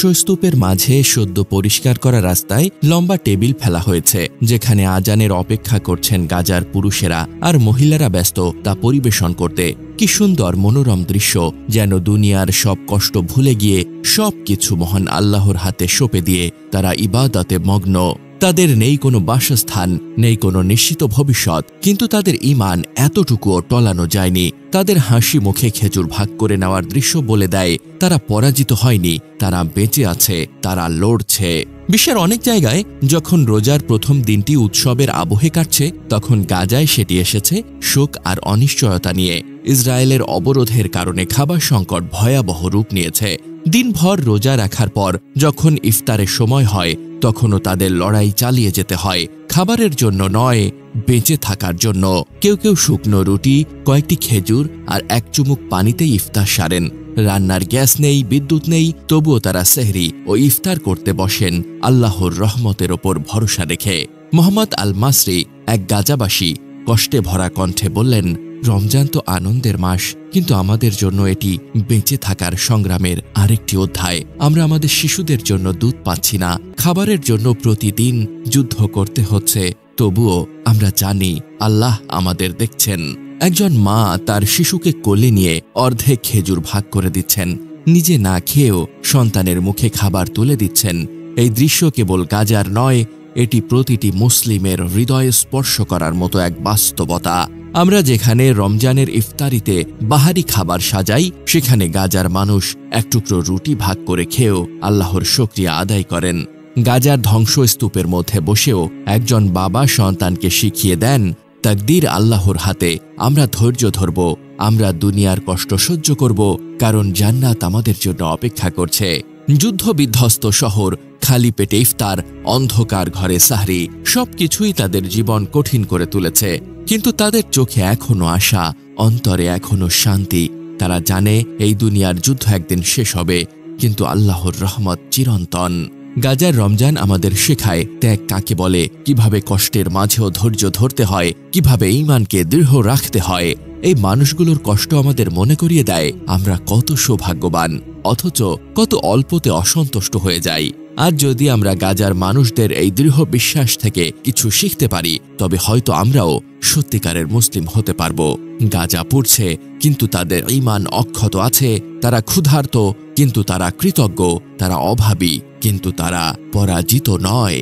ধ্বংসস্তূপের মাঝে সদ্য পরিষ্কার করা রাস্তায় লম্বা টেবিল ফেলা হয়েছে, যেখানে আজানের অপেক্ষা করছেন গাজার পুরুষেরা, আর মহিলারা ব্যস্ত তা পরিবেশন করতে। কি সুন্দর মনোরম দৃশ্য, যেন দুনিয়ার সব কষ্ট ভুলে গিয়ে সবকিছু মহান আল্লাহর হাতে সঁপে দিয়ে তারা ইবাদতে মগ্ন। তাদের নেই কোনো বাসস্থান, নেই কোনো নিশ্চিত ভবিষ্যৎ, কিন্তু তাদের ঈমান এতটুকুও টলানো যায়নি। তাদের হাসি মুখে খেজুর ভাগ করে নেওয়ার দৃশ্য বলে দেয় তারা পরাজিত হয়নি, তারা বেঁচে আছে, তারা লড়ছে। বিশ্বের অনেক জায়গায় যখন রোজার প্রথম দিনটি উৎসবের আবহে কাটছে, তখন গাজায় সেটি এসেছে শোক আর অনিশ্চয়তা নিয়ে। ইসরায়েলের অবরোধের কারণে খাবার সংকট ভয়াবহ রূপ নিয়েছে। দিনভর রোজা রাখার পর যখন ইফতারের সময় হয়, তখনও তাদের লড়াই চালিয়ে যেতে হয়, খাবারের জন্য নয়, বেঁচে থাকার জন্য। কেউ কেউ শুকনো রুটি, কয়েকটি খেজুর আর এক চুমুক পানিতেই ইফতার সারেন। রান্নার গ্যাস নেই, বিদ্যুৎ নেই, তবুও তারা সেহরি ও ইফতার করতে বসেন আল্লাহর রহমতের ওপর ভরসা রেখে। মোহাম্মদ আল মাসরি, এক গাজাবাসী, কষ্টে ভরা কণ্ঠে বললেন, রমজান তো আনন্দের মাস, কিন্তু আমাদের জন্য এটি বেঁচে থাকার সংগ্রামের আরেকটি অধ্যায়। আমরা আমাদের শিশুদের জন্য দুধ পাচ্ছি না, খাবারের জন্য প্রতিদিন যুদ্ধ করতে হচ্ছে, তবুও আমরা জানি আল্লাহ আমাদের দেখছেন। একজন মা তার শিশুকে কোলে নিয়ে অর্ধেক খেজুর ভাগ করে দিচ্ছেন, নিজে না খেয়েও সন্তানের মুখে খাবার তুলে দিচ্ছেন। এই দৃশ্য কেবল গাজার নয়, এটি প্রতিটি মুসলিমের হৃদয় স্পর্শ করার মতো এক বাস্তবতা। আমরা যেখানে রমজানের ইফতারিতে বাহারি খাবার সাজাই, সেখানে গাজার মানুষ এক টুকরো রুটি ভাগ করে খেয়েও আল্লাহর শুকরিয়া আদায় করেন। গাজার ধ্বংসস্তূপের মধ্যে বসেও একজন বাবা সন্তানকে শিখিয়ে দেন, তাকদীর আল্লাহর হাতে, আমরা ধৈর্য ধরব, আমরা দুনিয়ার কষ্ট সহ্য করব, কারণ জান্নাত আমাদের জন্য অপেক্ষা করছে। যুদ্ধ বিধ্বস্ত শহর, খালি পেটে ইফতার, অন্ধকার ঘরে সাহরি, সবকিছুই তাদের জীবন কঠিন করে তুলেছে, কিন্তু তাদের চোখে এখনো আশা, অন্তরে এখনো শান্তি। তারা জানে এই দুনিয়ার যুদ্ধ একদিন শেষ হবে, কিন্তু আল্লাহর রহমত চিরন্তন। গাজার রমজান আমাদের শেখায় ত্যাগ কাকে বলে, কিভাবে কষ্টের মাঝেও ধৈর্য ধরতে হয়, কিভাবে ঈমানকে দৃঢ় রাখতে হয়। এই মানুষগুলোর কষ্ট আমাদের মনে করিয়ে দেয় আমরা কত সৌভাগ্যবান, অথচ কত অল্পতে অসন্তুষ্ট হয়ে যাই। আজ যদি আমরা গাজার মানুষদের এই দৃঢ় বিশ্বাস থেকে কিছু শিখতে পারি, তবে হয়তো আমরাও সত্যিকারের মুসলিম হতে পারব। গাজা পুড়ছে, কিন্তু তাদের ঈমান অক্ষত আছে। তারা ক্ষুধার্ত, কিন্তু তারা কৃতজ্ঞ। তারা অভাবী, কিন্তু তারা পরাজিত নয়।